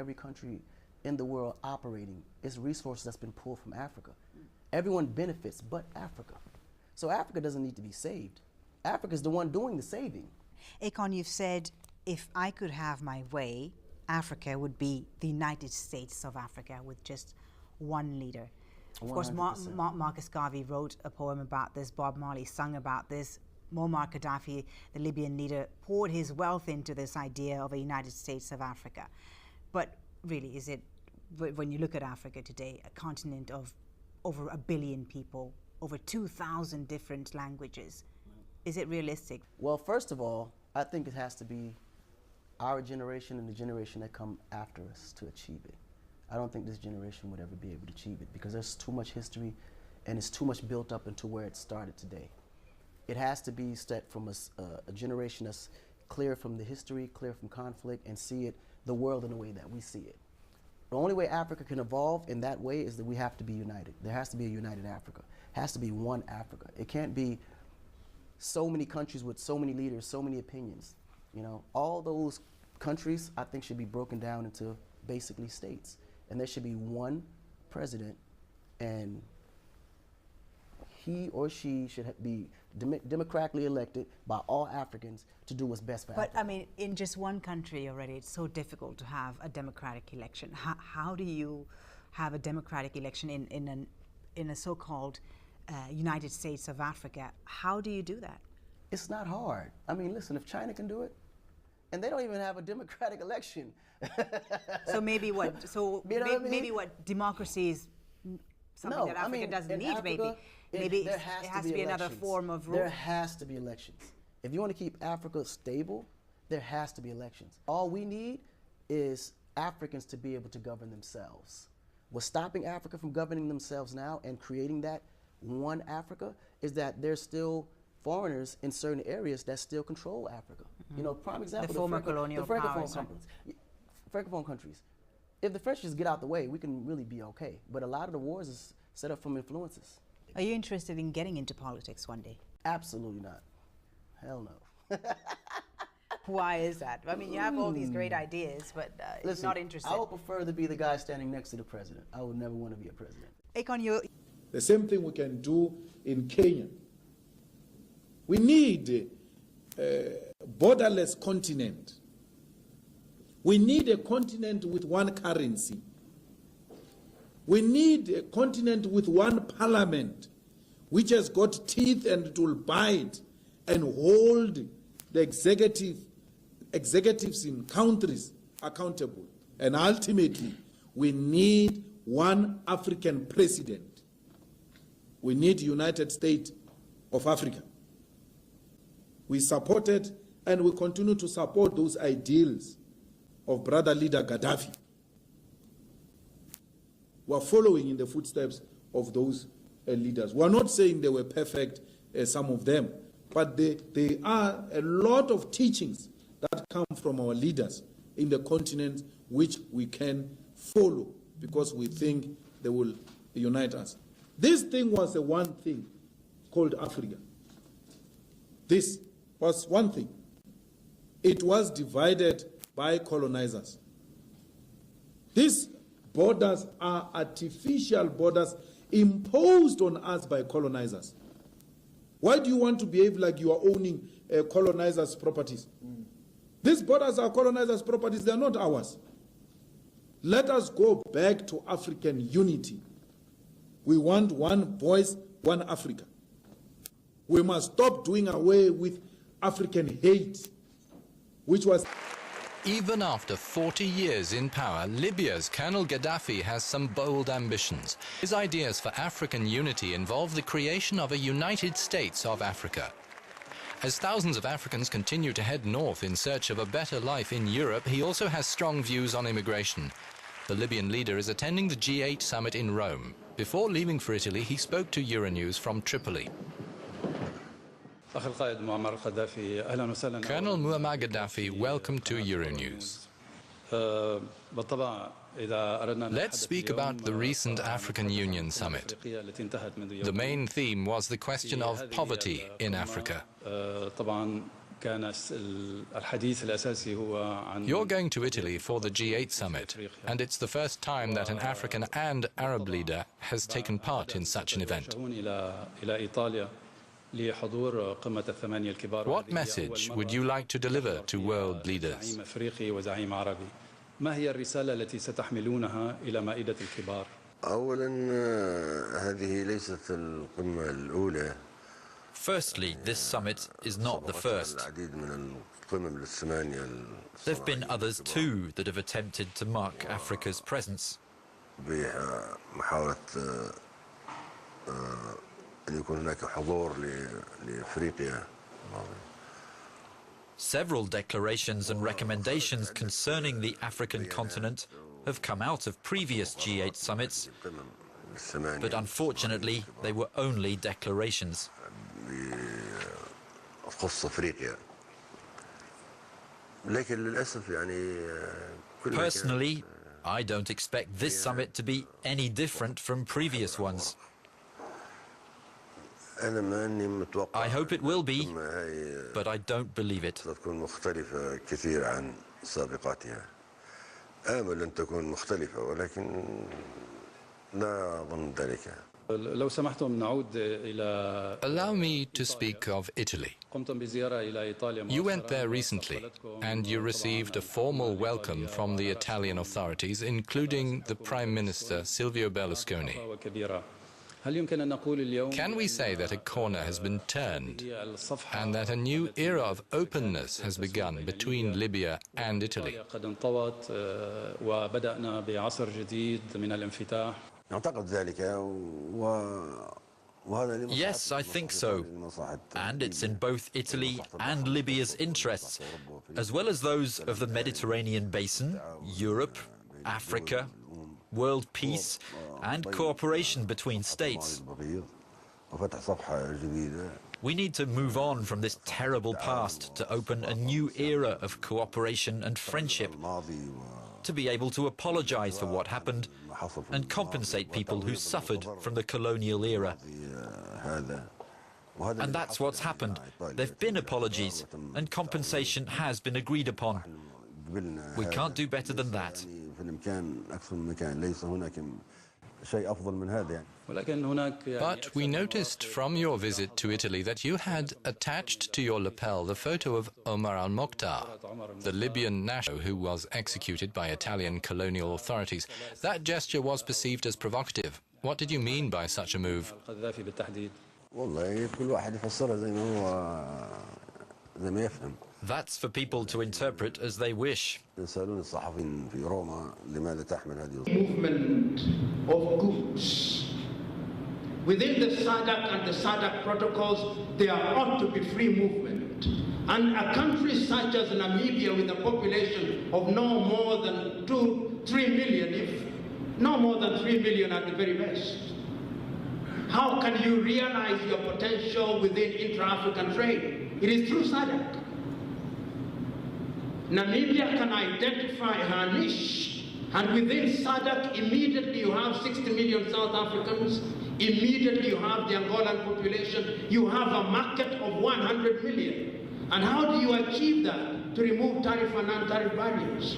every country in the world operating is resources that's been pulled from Africa. Everyone benefits but Africa. So Africa doesn't need to be saved. Africa's the one doing the saving. Akon, you've said, if I could have my way, Africa would be the United States of Africa with just one leader. Of course, Marcus Garvey wrote a poem about this, Bob Marley sung about this, Muammar Gaddafi, the Libyan leader, poured his wealth into this idea of a United States of Africa. But really, is it, when you look at Africa today, a continent of over 1 billion people, over 2,000 different languages, is it realistic? Well, first of all, I think it has to be our generation and the generation that come after us to achieve it. I don't think this generation would ever be able to achieve it because there's too much history and it's too much built up into where it started today. It has to be set from a generation that's clear from the history, clear from conflict, and see it, the world in the way that we see it. The only way Africa can evolve in that way is that we have to be united. There has to be a united Africa. It has to be one Africa. It can't be so many countries with so many leaders, so many opinions. You know, all those countries, I think, should be broken down into basically states. And there should be one president, and he or she should be democratically elected by all Africans to do what's best for Africa. But I mean, in just one country already, it's so difficult to have a democratic election. How do you have a democratic election in a so-called United States of Africa? How do you do that? It's not hard. I mean, listen, if China can do it, and they don't even have a democratic election. So maybe what? So you know maybe what? Democracy is something that Africa doesn't need. Africa, maybe it has to be another form of rule. There has to be elections. If you want to keep Africa stable, there has to be elections. All we need is Africans to be able to govern themselves. What's stopping Africa from governing themselves now and creating that one Africa is that there's still foreigners in certain areas that still control Africa. You know, prime example, the former colonial powers. Francophone countries. If the French just get out the way, we can really be okay. But a lot of the wars is set up from influences. Are you interested in getting into politics one day? Absolutely not. Hell no. Why is that? I mean, you have all these great ideas, but Listen, not interested. I would prefer to be the guy standing next to the president. I would never want to be a president. Akon, you... The same thing we can do in Kenya. We need a borderless continent. We need a continent with one currency. We need a continent with one parliament, which has got teeth and it will bite and hold the executives in countries accountable. And ultimately, we need one African president. We need United States of Africa. We supported and we continue to support those ideals of brother leader Gaddafi. We are following in the footsteps of those leaders. We are not saying they were perfect, some of them, but there are a lot of teachings that come from our leaders in the continent which we can follow because we think they will unite us. This thing was the one thing called Africa. This was one thing. It was divided by colonizers. These borders are artificial borders imposed on us by colonizers. Why do you want to behave like you are owning colonizers' properties? These borders are colonizers' properties, they are not ours. Let us go back to African unity. We want one voice, one Africa. We must stop doing away with African hate, which was... Even after 40 years in power, Libya's Colonel Gaddafi has some bold ambitions. His ideas for African unity involve the creation of a United States of Africa. As thousands of Africans continue to head north in search of a better life in Europe, he also has strong views on immigration. The Libyan leader is attending the G8 summit in Rome. Before leaving for Italy, he spoke to Euronews from Tripoli. Colonel Muammar Gaddafi, welcome to Euronews. Let's speak about the recent African Union summit. The main theme was the question of poverty in Africa. You're going to Italy for the G8 summit, and it's the first time that an African and Arab leader has taken part in such an event. What message would you like to deliver to world leaders? Firstly, this summit is not the first. There have been others too that have attempted to mark Africa's presence. Several declarations and recommendations concerning the African continent have come out of previous G8 summits, but unfortunately they were only declarations. Personally, I don't expect this summit to be any different from previous ones. I hope it will be, but I don't believe it. Allow me to speak of Italy. You went there recently, and you received a formal welcome from the Italian authorities, including the Prime Minister Silvio Berlusconi. Can we say that a corner has been turned and that a new era of openness has begun between Libya and Italy? Yes, I think so. And it's in both Italy and Libya's interests, as well as those of the Mediterranean basin, Europe, Africa, world peace and cooperation between states. We need to move on from this terrible past to open a new era of cooperation and friendship, to be able to apologize for what happened and compensate people who suffered from the colonial era. And that's what's happened. There have been apologies and compensation has been agreed upon. We can't do better than that. But we noticed from your visit to Italy that you had attached to your lapel the photo of Omar al-Mokhtar, the Libyan national who was executed by Italian colonial authorities. That gesture was perceived as provocative. What did you mean by such a move? That's for people to interpret as they wish. Movement of goods. Within the SADC and the SADC protocols, there ought to be free movement. And a country such as Namibia, with a population of no more than 3 million, if no more than 3 million at the very best, how can you realize your potential within intra-African trade? It is through SADC. Namibia can identify her niche, and within SADC, immediately you have 60 million South Africans, immediately you have the Angolan population, you have a market of 100 million. And how do you achieve that? To remove tariff and non-tariff barriers.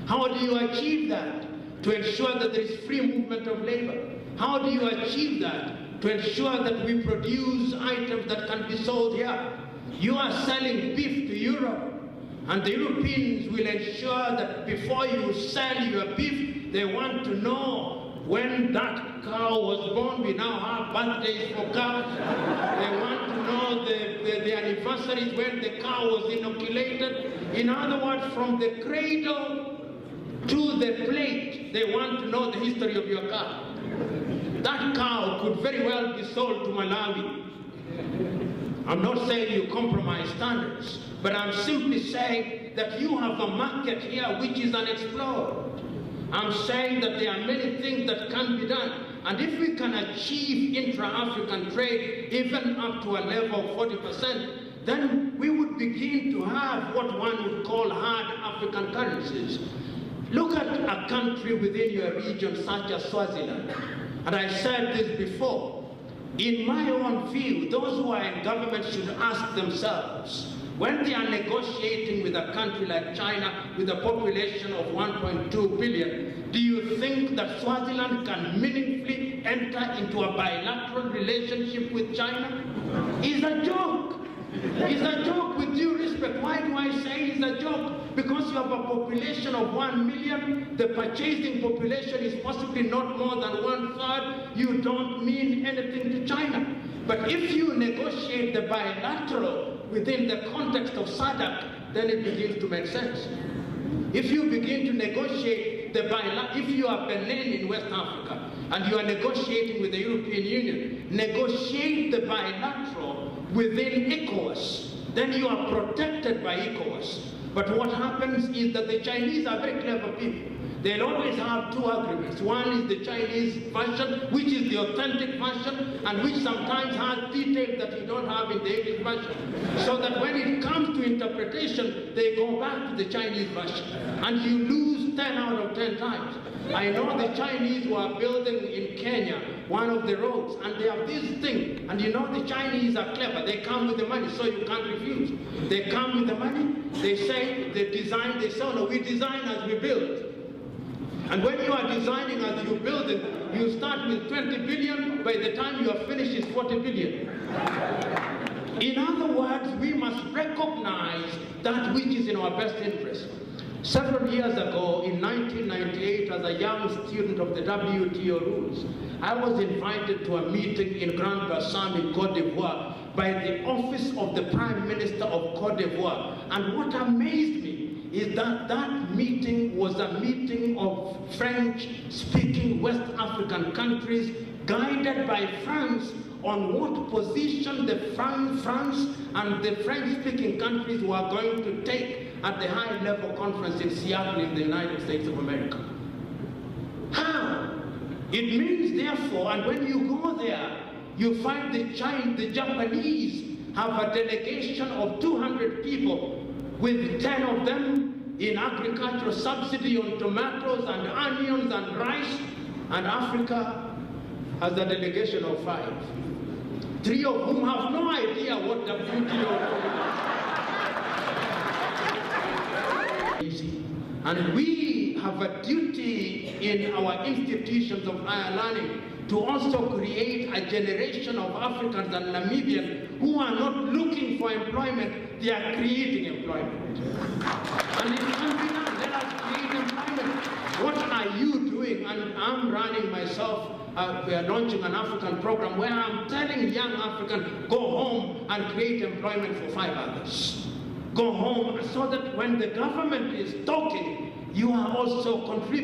How do you achieve that? To ensure that there is free movement of labor. How do you achieve that? To ensure that we produce items that can be sold here. You are selling beef to Europe, and the Europeans will ensure that before you sell your beef, they want to know when that cow was born. We now have birthdays for cows. They want to know the anniversaries when the cow was inoculated. In other words, from the cradle to the plate, they want to know the history of your cow. That cow could very well be sold to Malawi. I'm not saying you compromise standards, but I'm simply saying that you have a market here which is unexplored. I'm saying that there are many things that can be done. And if we can achieve intra-African trade even up to a level of 40%, then we would begin to have what one would call hard African currencies. Look at a country within your region such as Swaziland. And I said this before. In my own view, those who are in government should ask themselves, when they are negotiating with a country like China with a population of 1.2 billion, do you think that Swaziland can meaningfully enter into a bilateral relationship with China? It's a joke. It's a joke, with due respect. Why do I say it's a joke? Because you have a population of 1 million, the purchasing population is possibly not more than 1/3. You don't mean anything to China. But if you negotiate the bilateral within the context of SADC, then it begins to make sense. If you begin to negotiate the bilateral, if you are Benin in West Africa and you are negotiating with the European Union, negotiate the bilateral within ECOWAS, then you are protected by ECOWAS. But what happens is that the Chinese are very clever people. They'll always have two agreements. One is the Chinese version, which is the authentic version, and which sometimes has details that you don't have in the English version. So that when it comes to interpretation, they go back to the Chinese version. And you lose 10 out of 10 times. I know the Chinese were building in Kenya one of the roads, and they have this thing, and you know the Chinese are clever. They come with the money, so you can't refuse. They come with the money, they say, they design, they say, no, we design as we build. And when you are designing as you build it, you start with 20 billion, by the time you are finished, it's 40 billion. In other words, we must recognize that which is in our best interest. Several years ago, in 1998, as a young student of the WTO rules, I was invited to a meeting in Grand Bassam in Cote d'Ivoire by the office of the Prime Minister of Cote d'Ivoire. And what amazed me is that that meeting was a meeting of French-speaking West African countries guided by France on what position the France and the French-speaking countries were going to take at the high-level conference in Seattle in the United States of America. How? It means, therefore, and when you go there, you find the Japanese have a delegation of 200 people, with 10 of them in agricultural subsidy on tomatoes and onions and rice, and Africa has a delegation of 5. 3 of whom have no idea what the WTO is. And we have a duty in our institutions of higher learning to also create a generation of Africans and Namibians who are not looking for employment, they are creating employment. And it can be done. Let us create employment. What are you doing? And I'm running myself, we are launching an African program where I'm telling young Africans, go home and create employment for 5 others. Go home so that when the government is talking, you are also contributing.